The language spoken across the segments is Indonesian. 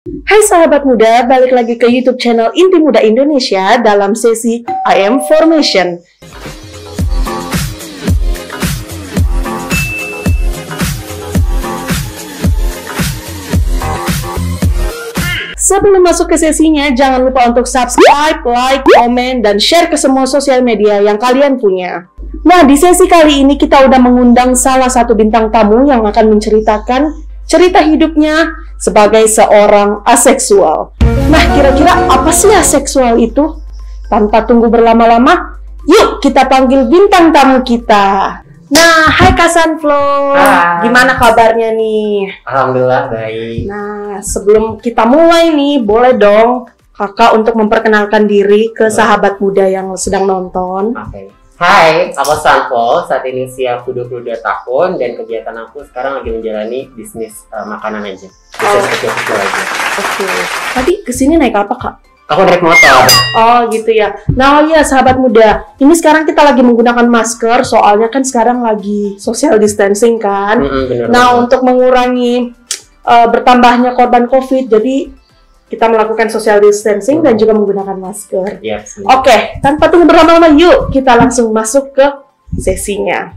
Hai sahabat muda, balik lagi ke YouTube channel Inti Muda Indonesia dalam sesi I Am Formation. Sebelum masuk ke sesinya, jangan lupa untuk subscribe, like, komen, dan share ke semua sosial media yang kalian punya. Nah, di sesi kali ini kita udah mengundang salah satu bintang tamu yang akan menceritakan cerita hidupnya sebagai seorang aseksual. Nah, kira-kira apa sih aseksual itu? Tanpa tunggu berlama-lama, yuk kita panggil bintang tamu kita. Nah, hai Kak Sunflow, gimana kabarnya nih? Alhamdulillah baik. Nah, sebelum kita mulai nih, boleh dong Kakak untuk memperkenalkan diri ke sahabat muda yang sedang nonton. Oke. Hai, aku Sunflow, saat ini usia aku 22 tahun dan kegiatan aku sekarang lagi menjalani bisnis makanan aja. Bisnis kecil-kecil aja. Oke. Tadi kesini naik apa, Kak? Aku naik motor. Oh gitu ya. Nah iya sahabat muda, ini sekarang kita lagi menggunakan masker, soalnya kan sekarang lagi social distancing kan. Bener Nah banget. untuk mengurangi bertambahnya korban COVID, jadi kita melakukan social distancing dan juga menggunakan masker. Iya. Oke, tanpa tunggu berlama-lama, yuk kita langsung masuk ke sesinya.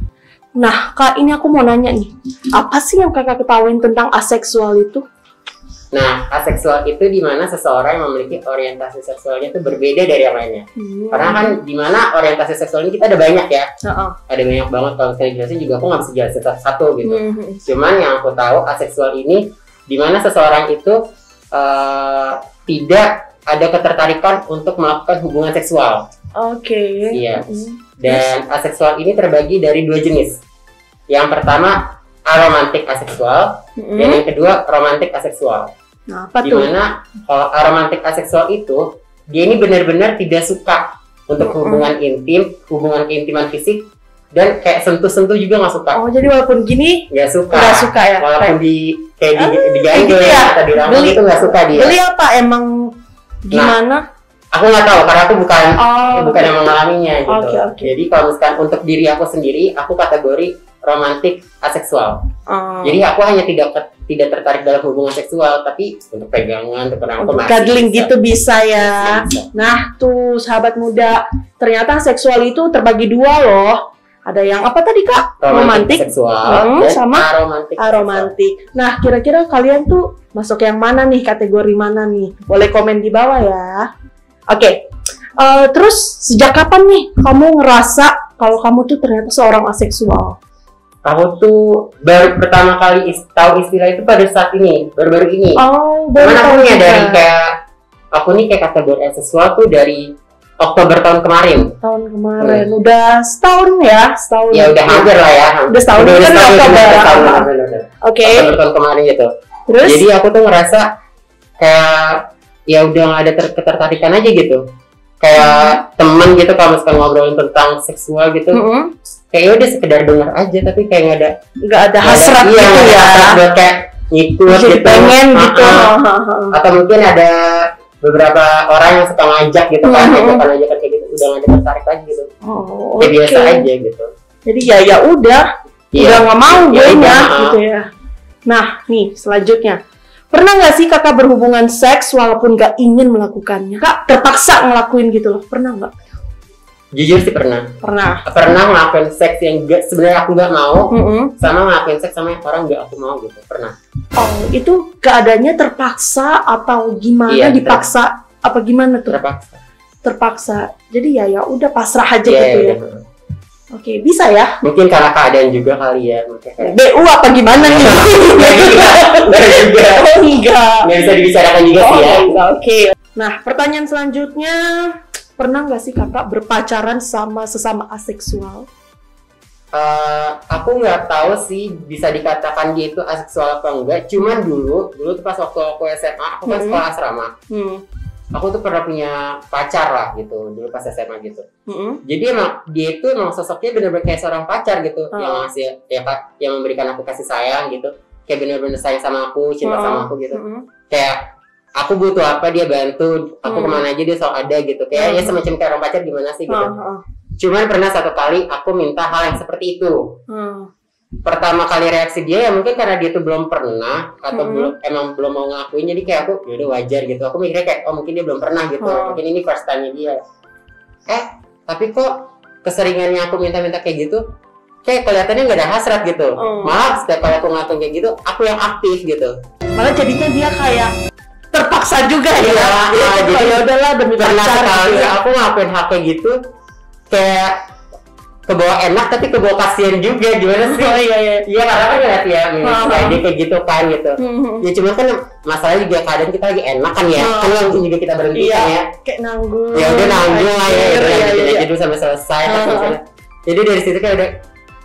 Nah Kak, ini aku mau nanya nih, apa sih yang Kakak ketahuin tentang aseksual itu? Nah, aseksual itu di mana seseorang yang memiliki orientasi seksualnya itu berbeda dari yang lainnya. Karena kan di mana orientasi seksual ini kita ada banyak ya. Ada banyak banget, kalau saya jelasin juga aku nggak bisa jelasin satu gitu. Cuman yang aku tahu aseksual ini di mana seseorang itu tidak ada ketertarikan untuk melakukan hubungan seksual. Oke. Iya. Dan aseksual ini terbagi dari dua jenis. Yang pertama aromantik aseksual, dan yang kedua romantik aseksual. Nah, apa tuh? Dimana kalau aromantik aseksual itu dia ini benar-benar tidak suka untuk hubungan intim, hubungan keintiman fisik, dan kayak sentuh-sentuh juga nggak suka. Oh, jadi walaupun gini Nggak suka. nggak suka ya? Walaupun diganggu gitu ya? atau diramal itu nggak suka dia. Beli apa emang gimana? Aku nggak tahu karena aku bukan Oh, yang mengalaminya gitu. Oke. Jadi kalau misalkan untuk diri aku sendiri, aku kategori romantik aseksual. Jadi aku hanya tidak tertarik dalam hubungan seksual, tapi untuk pegangan, untuk untuk cuddling gitu bisa ya. Nah, tuh sahabat muda, ternyata seksual itu terbagi dua loh. Ada yang apa tadi Kak? Romantik seksual dan sama aromantik. aromantik. Nah, kira-kira kalian tuh masuk yang mana nih? Kategori mana nih? Boleh komen di bawah ya. Oke. Terus sejak kapan nih kamu ngerasa kalau kamu tuh ternyata seorang aseksual? Aku tuh baru pertama kali tahu istilah itu pada saat ini, baru-baru ini. Oh, Cuman aku tahu dari juga. aku nih kayak kategori aseksual tuh dari Oktober tahun kemarin. Tahun kemarin udah setahun ya, setahun. Ya udah hampir lah ya. Udah setahun kan Oktober. Oke. Oktober tahun kemarin gitu. Terus? Jadi aku tuh ngerasa kayak ya udah nggak ada ketertarikan aja gitu. Kayak temen gitu kalau misalkan ngobrolin tentang seksual gitu. Kayak udah sekedar dengar aja tapi kayak nggak ada hasrat iya, gitu ya. hasrat buat kayak ngikut Jadi gitu. pengen gitu. Atau mungkin ada beberapa orang yang suka ngajak gitu kan, ajakan kayak gitu udah nggak ada tertarik lagi gitu. Oh, Kayak biasa oke. aja gitu. Jadi ya udah nggak mau Ya gue udah, nya gitu ya. Nah nih selanjutnya, pernah nggak sih kakak berhubungan seks walaupun nggak ingin melakukannya? Kak terpaksa ngelakuin gitu loh, pernah nggak? Jujur sih pernah ngelakuin seks yang sebenarnya aku nggak mau, sama ngelakuin seks sama orang nggak aku mau gitu, pernah. Oh itu keadaannya terpaksa atau gimana? Iya, Dipaksa apa gimana tuh? Terpaksa. Jadi ya udah pasrah aja Iya, gitu ya. Oke, bisa ya? Mungkin karena keadaan juga kali ya. BU apa gimana nih? Nggak juga. Oh enggak. Nggak bisa dibicarakan juga sih ya. Oke. Nah, pertanyaan selanjutnya, pernah nggak sih kakak berpacaran sama sesama aseksual? Aku nggak tahu sih bisa dikatakan dia itu aseksual apa enggak. Cuman dulu tuh pas waktu aku SMA, aku kan sekolah asrama. Aku tuh pernah punya pacar lah gitu dulu pas SMA gitu. Jadi emang dia itu emang sosoknya benar-benar kayak seorang pacar gitu, yang ngasih yang memberikan aku kasih sayang gitu. Kayak benar-benar sayang sama aku, cinta sama aku gitu. Kayak aku butuh apa dia bantu, aku kemana aja dia selalu ada gitu. Kayaknya semacam kayak orang pacar gimana sih gitu. Cuman pernah satu kali aku minta hal yang seperti itu. pertama kali reaksi dia ya mungkin karena dia tuh belum pernah atau belum mau ngakuin, jadi kayak aku yaudah wajar gitu. Aku mikirnya kayak oh mungkin dia belum pernah gitu, mungkin ini first time-nya dia. Tapi kok keseringannya aku minta-minta kayak gitu, kayak kelihatannya nggak ada hasrat gitu. Malah setiap kali aku ngelakuin kayak gitu, aku yang aktif gitu. Malah jadinya dia kayak terpaksa juga ya. Jadi ya udahlah demi pernah pacar sekali gitu. aku ngelakuin hal kayak gitu, kayak kebawa enak tapi kebawa kasihan juga, gimana sih? Iya karena kan ngeliat ya dia kayak gitu kan gitu. Ya cuma kan masalahnya juga kadang kita lagi enak kan ya, kan langsung juga kita berhenti kan ya. Kayak nanggung. Ya udah nanggung lah ya, lanjutin dulu sampai selesai. Jadi dari situ kan udah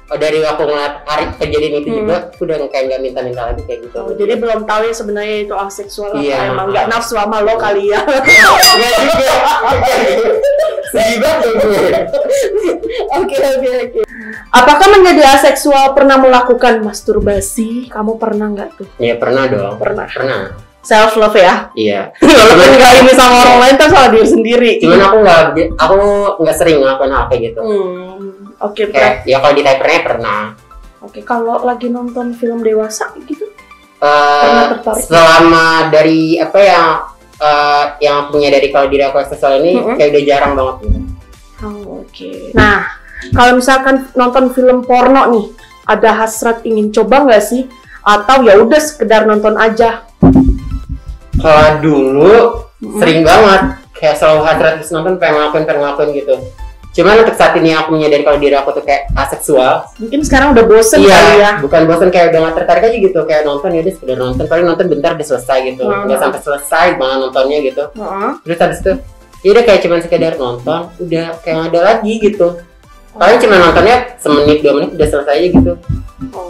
dari aku ngeliat hari kejadian itu juga, aku udah kayak nggak minta-minta lagi kayak gitu. Jadi belum tahu ya sebenarnya itu aseksual iya, emang nggak nafsu sama lo kali ya. Nggak juga. Sedih banget. Oke. Apakah menjadi aseksual pernah melakukan masturbasi? Kamu pernah nggak tuh? Iya pernah dong. Pernah. Self love ya? Iya. Walaupun nggak ini sama orang lain, kan sama diri sendiri. Cuman aku nggak sering ngelakuin hal kayak gitu. Oke. Ya kalau di Hypernya pernah. Oke, kalau lagi nonton film dewasa gitu? Pernah tertarik? Selama dari apa yang punya dari kalau diri aku seksual ini kayak udah jarang banget gitu. Oke. Nah, kalau misalkan nonton film porno nih, ada hasrat ingin coba nggak sih? Atau ya udah sekedar nonton aja? Kalau dulu sering banget, kayak selalu hasrat terus nonton, pengen ngelakuin gitu. Cuman untuk saat ini aku menyadari kalau diri aku tuh kayak aseksual. Mungkin sekarang udah bosen kali ya? Bukan bosen, kayak udah gak tertarik aja gitu. Kayak nonton ya udah sekedar nonton, paling nonton bentar udah selesai gitu. Nggak sampai selesai malah nontonnya gitu. Terus habis itu ya udah kayak cuman sekedar nonton, udah kayak gak ada lagi gitu. Paling cuma nontonnya semenit 2 menit udah selesai aja gitu.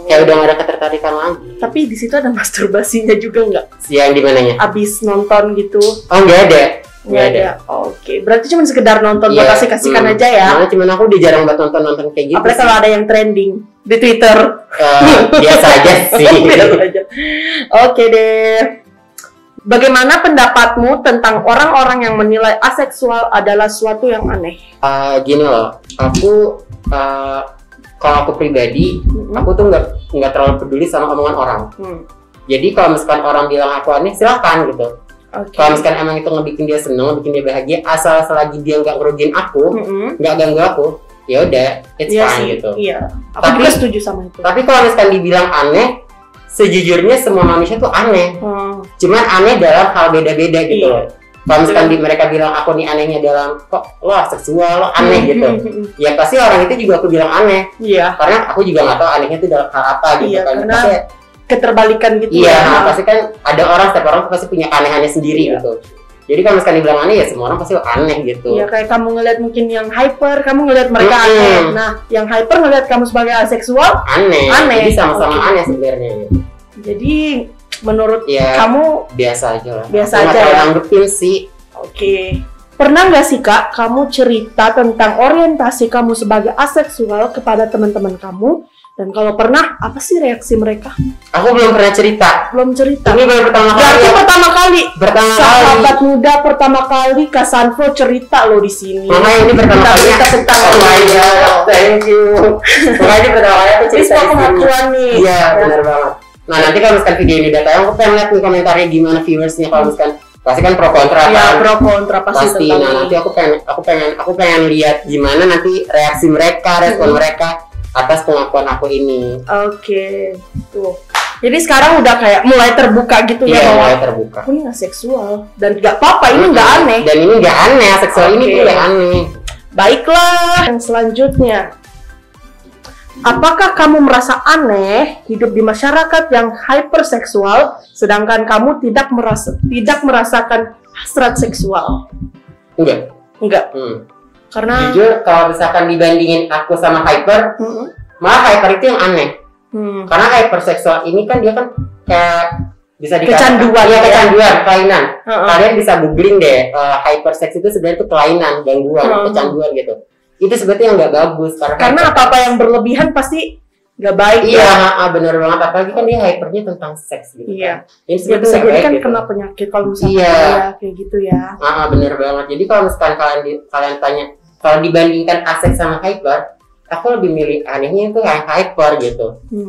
Kayak udah gak ada ketertarikan lagi. Tapi di situ ada masturbasinya juga nggak? Yang di mananya? Abis nonton gitu? Oh nggak ada. Nggak ada. Oke, berarti cuma sekedar nonton buat kasih-kasihkan aja ya? Malah cuman aku udah jarang banget nonton kayak gitu. Apalagi kalau ada yang trending di Twitter. Biasa aja sih. Biasa aja. Oke deh. Bagaimana pendapatmu tentang orang-orang yang menilai aseksual adalah suatu yang aneh? Gini loh, aku kalau aku pribadi, aku tuh nggak terlalu peduli sama omongan orang. Jadi kalau misalkan orang bilang aku aneh, silakan gitu. Kalau misalkan emang itu ngebikin dia seneng, ngebikin dia bahagia, asal selagi dia nggak ngerugiin aku, nggak ganggu aku, ya udah, it's fine gitu. Iya. Aku juga setuju sama itu. Tapi kalau misalkan dibilang aneh, sejujurnya semua manusia tuh aneh. Cuman aneh dalam hal beda-beda gitu loh. Kalau misalkan mereka bilang aku nih anehnya dalam kok lo seksual, lo aneh gitu. Ya pasti orang itu juga aku bilang aneh. Iya. Karena aku juga nggak tahu anehnya itu dalam hal apa gitu kan. Karena keterbalikan gitu. Iya, pasti kan ada setiap orang pasti punya keanehannya sendiri gitu. Jadi kalau misalkan dibilang aneh ya semua orang pasti aneh gitu. Iya, kayak kamu ngeliat mungkin yang hyper, kamu ngeliat mereka aneh. Nah, yang hyper ngeliat kamu sebagai aseksual aneh. Jadi sama-sama aneh sebenarnya. Jadi menurut kamu biasa aja lah. Biasa aja ya. Nanggepin sih. Oke. Pernah nggak sih Kak, kamu cerita tentang orientasi kamu sebagai aseksual kepada teman-teman kamu? Dan kalau pernah, apa sih reaksi mereka? Aku belum pernah cerita. Belum cerita? Ini baru pertama kali. Berarti pertama kali. Sahabat kali. muda pertama kali Kak Sanfo cerita loh di sini. Makanya ini pertama kali. Tentang oh my god, thank you. Makanya ini pertama kali aku cerita. Ini pengakuan nih. Iya, benar banget. Nah nanti kalau misalkan video ini udah tayang, aku pengen lihat nih komentarnya gimana viewersnya kalau misalkan pasti kan pro kontra kan. Iya, pro kontra pasti. Nah nanti aku pengen lihat gimana nanti reaksi mereka, respon mereka atas pengakuan aku ini. Oke, tuh. Jadi sekarang udah kayak mulai terbuka gitu ya bahwa mulai terbuka. Aku ini nggak seksual dan nggak apa-apa, ini nggak aneh. Dan ini nggak aneh, seksual ini tuh nggak aneh. Baiklah, yang selanjutnya. Apakah kamu merasa aneh hidup di masyarakat yang hyperseksual, sedangkan kamu tidak merasakan hasrat seksual? Enggak. Karena jujur kalau misalkan dibandingin aku sama hyper, malah hyper itu yang aneh. Karena hyperseksual ini kan dia kan kayak bisa dikatakan kecanduan, kelainan. Kalian bisa googling deh, hypersex itu sebenarnya itu kelainan, gangguan, kecanduan gitu. Itu sebetulnya yang nggak bagus karena apa-apa yang berlebihan pasti nggak baik. Iya, benar banget. Apalagi kan dia hypernya tentang seks gitu. Iya. Ini sebetulnya bisa jadi kan kena penyakit kalau misalnya kayak gitu ya. Benar banget. Jadi kalau misalkan kalian tanya, kalau dibandingkan aseks sama hyper, aku lebih milih anehnya itu yang hyper gitu.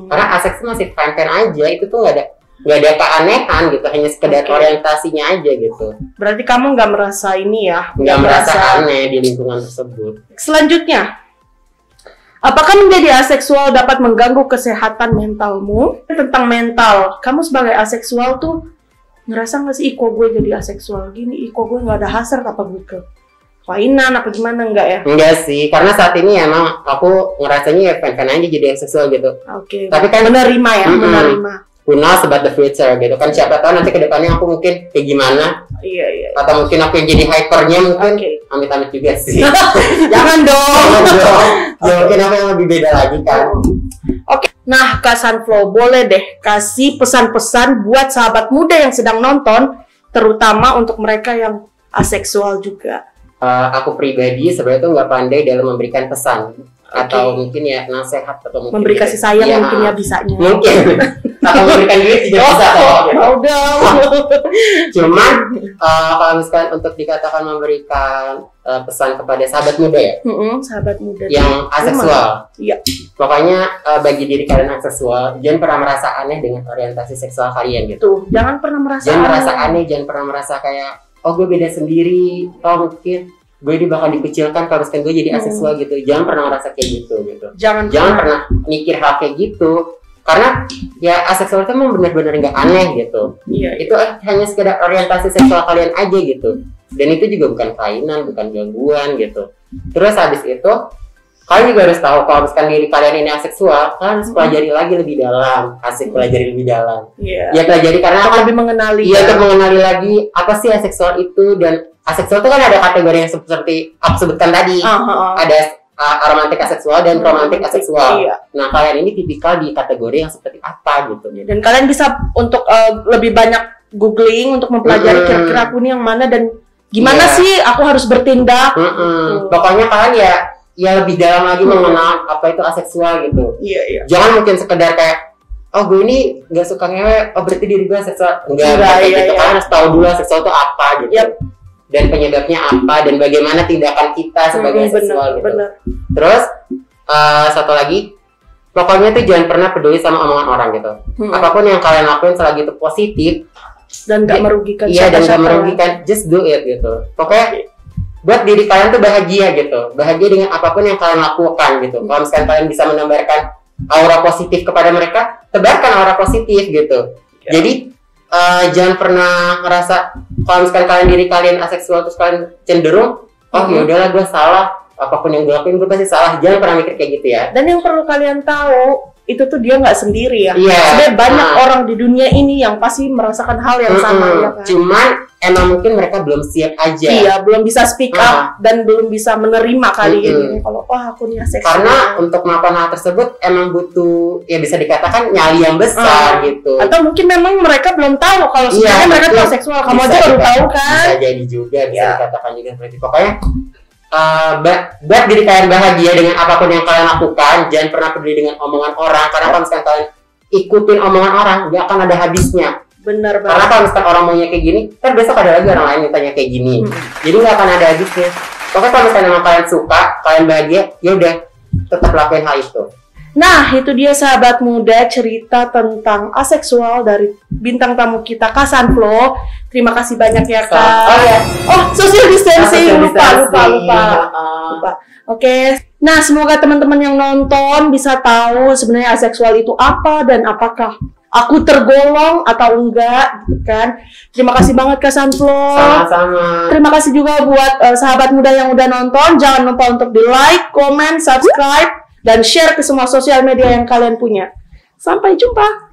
Karena aseks masih fine-fine aja, itu tuh nggak ada keanehan gitu, hanya sekedar orientasinya aja gitu. Berarti kamu nggak merasa ini ya? Nggak merasa aneh di lingkungan tersebut. Selanjutnya, apakah menjadi aseksual dapat mengganggu kesehatan mentalmu? Tentang mental, kamu sebagai aseksual tuh ngerasa nggak sih, kok gue jadi aseksual gini, kok gue nggak ada hasrat, apa gue ke kelainan apa gimana, enggak ya? Enggak sih, karena saat ini emang aku ngerasanya ya fan-fan aja jadi aseksual gitu. Oke. Tapi kan menerima ya, menerima. Who knows about the future gitu kan, siapa tahu nanti kedepannya aku mungkin kayak gimana. Iya. Atau mungkin aku yang jadi hypernya mungkin. Amit-amit juga sih. Jangan dong. Ya mungkin apa yang lebih beda lagi kan. Oke. Nah, Kak Sunflow, boleh deh kasih pesan-pesan buat sahabat muda yang sedang nonton, terutama untuk mereka yang aseksual juga. Aku pribadi sebenarnya tuh nggak pandai dalam memberikan pesan. Atau mungkin ya nasihat, atau mungkin memberi kasih sayang ya, mungkin ya bisanya. Mungkin. Atau memberikan duit juga bisa kok. Cuman kalau misalkan untuk dikatakan memberikan pesan kepada sahabat muda ya, sahabat muda yang aseksual, iya. Pokoknya bagi diri kalian aseksual, jangan pernah merasa aneh dengan orientasi seksual kalian gitu. Tuh, jangan pernah merasa aneh, jangan pernah merasa kayak oh gue beda sendiri, oh mungkin gue ini bakal dikucilkan kalau misalkan gue jadi aseksual gitu. Jangan pernah merasa kayak gitu. Jangan pernah mikir hal kayak gitu. Karena ya aseksual itu memang benar-benar nggak aneh gitu. Iya. Itu hanya sekedar orientasi seksual kalian aja gitu. Dan itu juga bukan kelainan, bukan gangguan gitu. Terus habis itu kalian juga harus tahu kalau misalkan diri kalian ini aseksual, kalian harus pelajari lagi lebih dalam. Pelajari lebih dalam. Iya. Ya pelajari karena untuk lebih mengenali. Iya, untuk mengenali lagi apa sih aseksual itu. Dan aseksual itu kan ada kategori yang seperti aku sebutkan tadi. Ada aromantik aseksual dan romantik aseksual. Iya. Nah, kalian ini tipikal di kategori yang seperti apa gitu. Dan kalian bisa untuk lebih banyak googling untuk mempelajari kira-kira aku ini yang mana dan gimana sih aku harus bertindak. Pokoknya kalian ya lebih dalam lagi mengenal apa itu aseksual gitu. Iya. Jangan mungkin sekedar kayak oh gue ini nggak suka ngewe, oh berarti diri gue aseksual. Enggak gitu. Kalian harus tahu dulu aseksual itu apa gitu. Dan penyebabnya apa dan bagaimana tindakan kita sebagai seksual gitu. Terus satu lagi, pokoknya tuh jangan pernah peduli sama omongan orang gitu. Apapun yang kalian lakuin selagi itu positif dan nggak merugikan. Iya, dan nggak merugikan, just do it gitu. Pokoknya buat diri kalian tuh bahagia gitu. Bahagia dengan apapun yang kalian lakukan gitu. Kalau misalkan kalian bisa menambahkan aura positif kepada mereka, tebarkan aura positif gitu. Jadi jangan pernah ngerasa kalau misalkan diri kalian aseksual terus kalian cenderung oh ya udahlah gue salah, apapun yang gue lakuin gue pasti salah. Jangan pernah mikir kayak gitu ya. Dan yang perlu kalian tahu itu tuh dia nggak sendiri ya. Sebenarnya banyak orang di dunia ini yang pasti merasakan hal yang sama ya kan. Cuman emang mungkin mereka belum siap aja. Iya, belum bisa speak up dan belum bisa menerima kali ini kalau aku nih aseksual. Karena untuk melakukan hal tersebut emang butuh ya bisa dikatakan nyali yang besar gitu. Atau mungkin memang mereka belum tahu kalau sebenarnya mereka tuh aseksual. Kamu aja baru tahu kan. Bisa jadi juga, bisa dikatakan juga seperti itu. Pokoknya buat diri kalian bahagia dengan apapun yang kalian lakukan. Jangan pernah peduli dengan omongan orang. Karena kalau misalkan kalian ikutin omongan orang, gak akan ada habisnya. Benar banget. Karena kalau misalkan orang maunya kayak gini, kan besok ada lagi orang lain mintanya kayak gini. Jadi gak akan ada habisnya. Pokoknya kalau misalkan emang kalian suka, kalian bahagia, ya udah tetap lakuin hal itu. Nah, itu dia sahabat muda cerita tentang aseksual dari bintang tamu kita, Kak Sunflow. Terima kasih banyak ya, Kak. Social distancing. Lupa. Oke. Nah, semoga teman-teman yang nonton bisa tahu sebenarnya aseksual itu apa dan apakah aku tergolong atau enggak, gitu kan. Terima kasih banget Kak Sunflow. Sama-sama. Terima kasih juga buat sahabat muda yang udah nonton. Jangan lupa untuk di like, comment, subscribe, dan share ke semua sosial media yang kalian punya. Sampai jumpa.